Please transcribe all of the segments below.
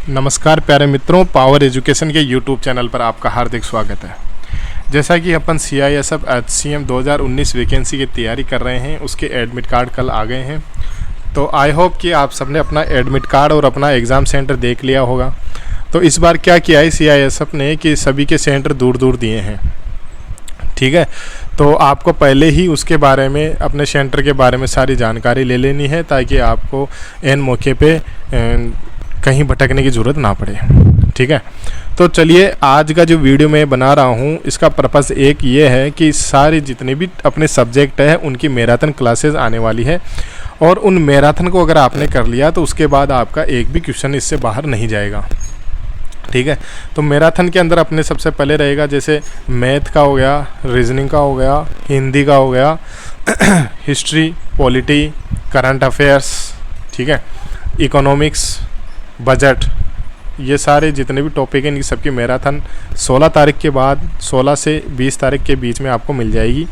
नमस्कार प्यारे मित्रों, पावर एजुकेशन के यूट्यूब चैनल पर आपका हार्दिक स्वागत है। जैसा कि अपन CISF HCM 2019 वैकेंसी की तैयारी कर रहे हैं, उसके एडमिट कार्ड कल आ गए हैं। तो आई होप कि आप सबने अपना एडमिट कार्ड और अपना एग्ज़ाम सेंटर देख लिया होगा। तो इस बार क्या किया है CISF ने कि सभी के सेंटर दूर दूर दिए हैं, ठीक है। तो आपको पहले ही उसके बारे में, अपने सेंटर के बारे में सारी जानकारी ले लेनी है, ताकि आपको एन मौके पे कहीं भटकने की ज़रूरत ना पड़े, ठीक है। तो चलिए, आज का जो वीडियो मैं बना रहा हूँ, इसका पर्पज़ एक ये है कि सारे जितने भी अपने सब्जेक्ट है उनकी मैराथन क्लासेस आने वाली है, और उन मैराथन को अगर आपने कर लिया तो उसके बाद आपका एक भी क्वेश्चन इससे बाहर नहीं जाएगा, ठीक है। तो मैराथन के अंदर अपने सबसे पहले रहेगा, जैसे मैथ का हो गया, रीजनिंग का हो गया, हिंदी का हो गया, हिस्ट्री, पॉलिटी, करंट अफेयर्स, ठीक है, इकोनॉमिक्स, बजट, ये सारे जितने भी टॉपिक हैं इनकी सबकी मैराथन 16 तारीख के बाद 16 से 20 तारीख के बीच में आपको मिल जाएगी,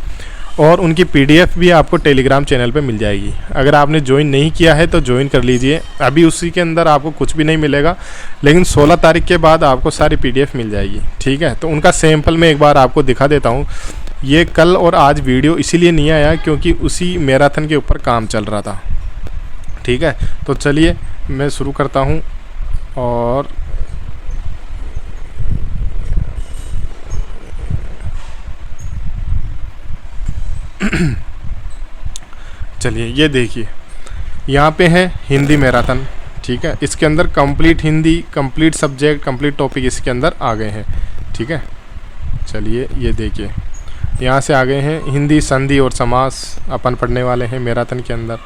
और उनकी PDF भी आपको टेलीग्राम चैनल पे मिल जाएगी। अगर आपने ज्वाइन नहीं किया है तो ज्वाइन कर लीजिए। अभी उसी के अंदर आपको कुछ भी नहीं मिलेगा, लेकिन 16 तारीख के बाद आपको सारी PDF मिल जाएगी, ठीक है। तो उनका सैंपल मैं एक बार आपको दिखा देता हूँ। ये कल और आज वीडियो इसीलिए नहीं आया क्योंकि उसी मैराथन के ऊपर काम चल रहा था, ठीक है। तो चलिए मैं शुरू करता हूँ। और चलिए, ये देखिए, यहाँ पे है हिंदी मैराथन, ठीक है। इसके अंदर complete Hindi, complete subject, complete topic इसके अंदर आ गए हैं, ठीक है। चलिए, ये देखिए, यहाँ से आ गए हैं हिंदी संधि और समास अपन पढ़ने वाले हैं मैराथन के अंदर,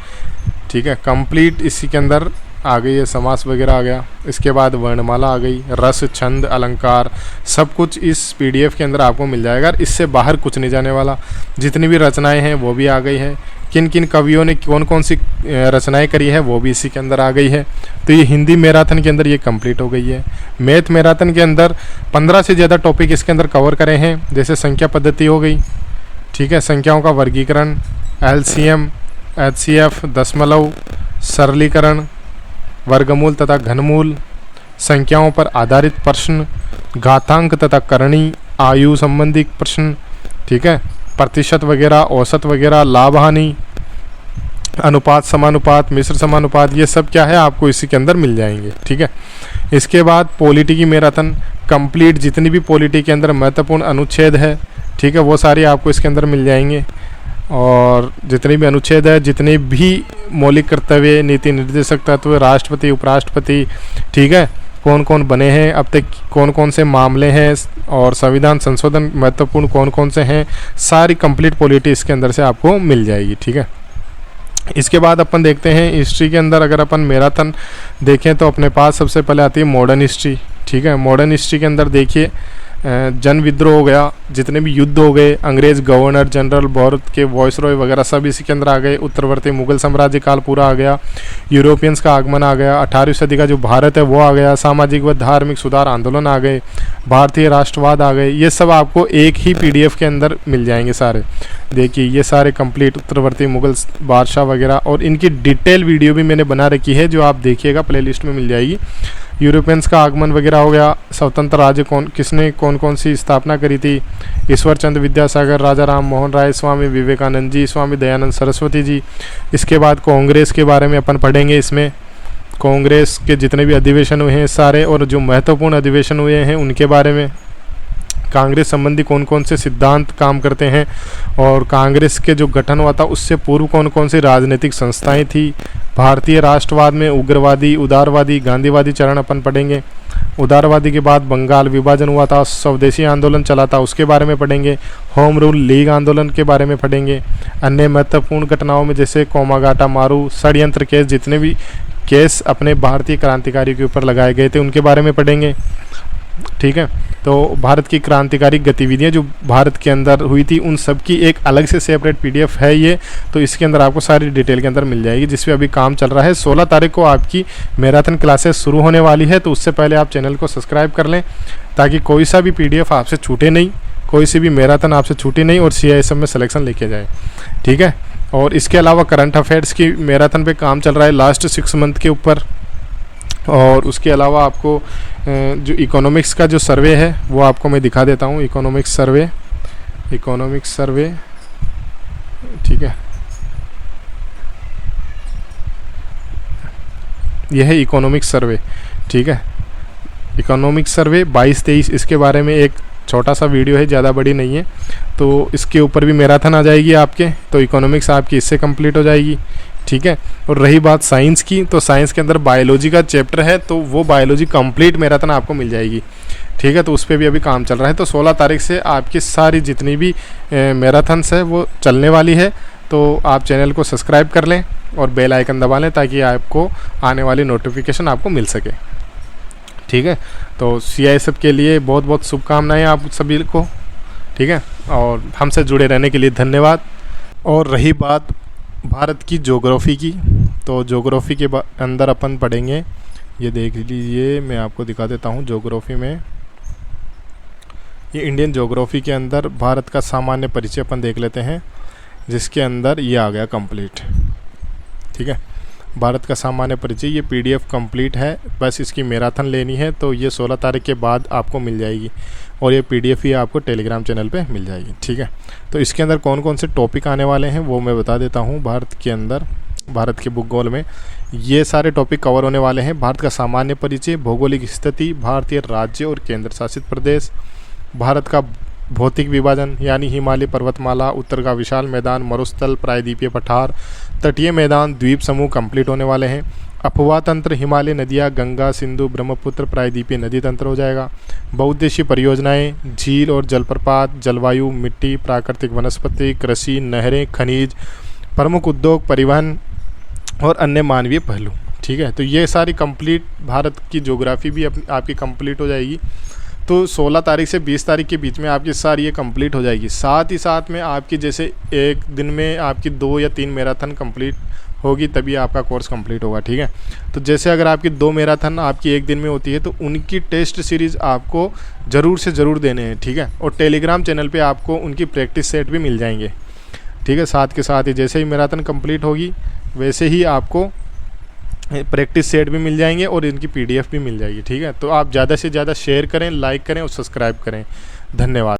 ठीक है। कंप्लीट इसी के अंदर आ गई है, समास वगैरह आ गया। इसके बाद वर्णमाला आ गई, रस, छंद, अलंकार, सब कुछ इस PDF के अंदर आपको मिल जाएगा। इससे बाहर कुछ नहीं जाने वाला। जितनी भी रचनाएं हैं वो भी आ गई है, किन किन कवियों ने कौन कौन सी रचनाएं करी है वो भी इसी के अंदर आ गई है। तो ये हिंदी मैराथन के अंदर ये कंप्लीट हो गई है। मैथ मैराथन के अंदर 15 से ज़्यादा टॉपिक इसके अंदर कवर करे हैं, जैसे संख्या पद्धति हो गई, ठीक है, संख्याओं का वर्गीकरण, LCM, HCF, दशमलव, सरलीकरण, वर्गमूल तथा घनमूल, संख्याओं पर आधारित प्रश्न, घातांक तथा करणी, आयु संबंधी प्रश्न, ठीक है, प्रतिशत वगैरह, औसत वगैरह, लाभ हानि, अनुपात, समानुपात, मिश्र समानुपात, ये सब क्या है आपको इसी के अंदर मिल जाएंगे, ठीक है। इसके बाद पॉलिटी की मैराथन कंप्लीट, जितनी भी पॉलिटी के अंदर महत्वपूर्ण अनुच्छेद है, ठीक है, वो सारी आपको इसके अंदर मिल जाएंगे। और जितने भी अनुच्छेद है, जितने भी मौलिक कर्तव्य, नीति निर्देशक तत्व, राष्ट्रपति, उपराष्ट्रपति, ठीक है, कौन कौन बने हैं अब तक, कौन कौन से मामले हैं, और संविधान संशोधन महत्वपूर्ण कौन कौन से हैं, सारी कंप्लीट पॉलिटी इसके अंदर से आपको मिल जाएगी, ठीक है। इसके बाद अपन देखते हैं हिस्ट्री के अंदर। अगर अपन मैराथन देखें तो अपने पास सबसे पहले आती है मॉडर्न हिस्ट्री, ठीक है। मॉडर्न हिस्ट्री के अंदर देखिए, जन विद्रोह हो गया, जितने भी युद्ध हो गए, अंग्रेज गवर्नर जनरल, भारत के वॉइसरॉय वगैरह सब इसी के अंदर आ गए। उत्तरवर्ती मुगल साम्राज्य काल पूरा आ गया, यूरोपियंस का आगमन आ गया, 18वीं सदी का जो भारत है वो आ गया, सामाजिक व धार्मिक सुधार आंदोलन आ गए, भारतीय राष्ट्रवाद आ गए। ये सब आपको एक ही PDF के अंदर मिल जाएंगे सारे। देखिए, ये सारे कंप्लीट उत्तरवर्ती मुगल बादशाह वगैरह, और इनकी डिटेल वीडियो भी मैंने बना रखी है, जो आप देखिएगा प्लेलिस्ट में मिल जाएगी। यूरोपियंस का आगमन वगैरह हो गया, स्वतंत्र राज्य किसने कौन कौन सी स्थापना करी थी, ईश्वर चंद्र विद्यासागर, राजा राम मोहन राय, स्वामी विवेकानंद जी, स्वामी दयानंद सरस्वती जी। इसके बाद कांग्रेस के बारे में अपन पढ़ेंगे। इसमें कांग्रेस के जितने भी अधिवेशन हुए हैं सारे, और जो महत्वपूर्ण अधिवेशन हुए हैं उनके बारे में, कांग्रेस संबंधी कौन कौन से सिद्धांत काम करते हैं, और कांग्रेस के जो गठन हुआ था उससे पूर्व कौन कौन सी राजनीतिक संस्थाएं थी। भारतीय राष्ट्रवाद में उग्रवादी, उदारवादी, गांधीवादी चरण अपन पढ़ेंगे। उदारवादी के बाद बंगाल विभाजन हुआ था, स्वदेशी आंदोलन चला था, उसके बारे में पढ़ेंगे। होम रूल लीग आंदोलन के बारे में पढ़ेंगे। अन्य महत्वपूर्ण घटनाओं में जैसे कोमागाटा मारू, षड्यंत्र केस, जितने भी केस अपने भारतीय क्रांतिकारी के ऊपर लगाए गए थे उनके बारे में पढ़ेंगे, ठीक है। तो भारत की क्रांतिकारी गतिविधियां जो भारत के अंदर हुई थी उन सब की एक अलग से सेपरेट PDF है ये, तो इसके अंदर आपको सारी डिटेल के अंदर मिल जाएगी, जिस पे अभी काम चल रहा है। 16 तारीख को आपकी मैराथन क्लासेस शुरू होने वाली है, तो उससे पहले आप चैनल को सब्सक्राइब कर लें, ताकि कोई सा भी PDF आपसे छूटे नहीं, कोई सी भी मैराथन आपसे छूटे नहीं, और CISF में सिलेक्शन लेके जाए, ठीक है। और इसके अलावा करंट अफेयर्स की मैराथन पे काम चल रहा है लास्ट 6 मंथ के ऊपर। और उसके अलावा आपको जो इकोनॉमिक्स का जो सर्वे है वो आपको मैं दिखा देता हूँ। इकोनॉमिक्स सर्वे, ठीक है, यह है इकोनॉमिक्स सर्वे, ठीक है। इकोनॉमिक्स सर्वे 22-23, इसके बारे में एक छोटा सा वीडियो है, ज़्यादा बड़ी नहीं है, तो इसके ऊपर भी मैराथन आ जाएगी आपके, तो इकोनॉमिक्स आपकी इससे कंप्लीट हो जाएगी, ठीक है। और रही बात साइंस की, तो साइंस के अंदर बायोलॉजी का चैप्टर है, तो वो बायोलॉजी कंप्लीट मैराथन आपको मिल जाएगी, ठीक है। तो उस पर भी अभी काम चल रहा है। तो 16 तारीख से आपकी सारी जितनी भी मैराथन्स है वो चलने वाली है। तो आप चैनल को सब्सक्राइब कर लें और बेल आइकन दबा लें ताकि आपको आने वाली नोटिफिकेशन आपको मिल सके, ठीक है। तो CISF के लिए बहुत बहुत शुभकामनाएं आप सभी को, ठीक है। और हमसे जुड़े रहने के लिए धन्यवाद। और रही बात भारत की ज्योग्राफी की, तो ज्योग्राफी के अंदर अपन पढ़ेंगे, ये देख लीजिए, मैं आपको दिखा देता हूँ। ज्योग्राफी में ये इंडियन ज्योग्राफी के अंदर भारत का सामान्य परिचय अपन देख लेते हैं, जिसके अंदर ये आ गया कंप्लीट, ठीक है। भारत का सामान्य परिचय, ये PDF कंप्लीट है, बस इसकी मैराथन लेनी है तो ये 16 तारीख के बाद आपको मिल जाएगी, और ये PDF ही आपको टेलीग्राम चैनल पे मिल जाएगी, ठीक है। तो इसके अंदर कौन कौन से टॉपिक आने वाले हैं वो मैं बता देता हूँ। भारत के अंदर, भारत के भूगोल में ये सारे टॉपिक कवर होने वाले हैं। भारत का सामान्य परिचय, भौगोलिक स्थिति, भारतीय राज्य और केंद्र शासित प्रदेश, भारत का भौतिक विभाजन यानी हिमालय पर्वतमाला, उत्तर का विशाल मैदान, मरुस्थल, प्रायद्वीपीय पठार, तटीय मैदान, द्वीप समूह कंप्लीट होने वाले हैं। अफवाह तंत्र, हिमालय नदियाँ, गंगा, सिंधु, ब्रह्मपुत्र, प्रायद्वीपीय नदी तंत्र हो जाएगा। बहुउद्देशीय परियोजनाएं, झील और जलप्रपात, जलवायु, मिट्टी, प्राकृतिक वनस्पति, कृषि, नहरें, खनिज, प्रमुख उद्योग, परिवहन और अन्य मानवीय पहलू, ठीक है। तो ये सारी कंप्लीट भारत की ज्योग्राफी भी आपकी कंप्लीट हो जाएगी। तो 16 तारीख से 20 तारीख के बीच में आपकी सारी ये कंप्लीट हो जाएगी। साथ ही साथ में आपकी जैसे एक दिन में आपकी 2 या 3 मैराथन कंप्लीट होगी तभी आपका कोर्स कंप्लीट होगा, ठीक है। तो जैसे अगर आपकी 2 मैराथन आपकी एक दिन में होती है तो उनकी टेस्ट सीरीज़ आपको ज़रूर से ज़रूर देने हैं, ठीक है। और टेलीग्राम चैनल पे आपको उनकी प्रैक्टिस सेट भी मिल जाएंगे, ठीक है। साथ के साथ ही जैसे ही मैराथन कंप्लीट होगी वैसे ही आपको प्रैक्टिस सेट भी मिल जाएंगे और इनकी PDF भी मिल जाएगी, ठीक है। तो आप ज़्यादा से ज़्यादा शेयर करें, लाइक करें और सब्सक्राइब करें। धन्यवाद।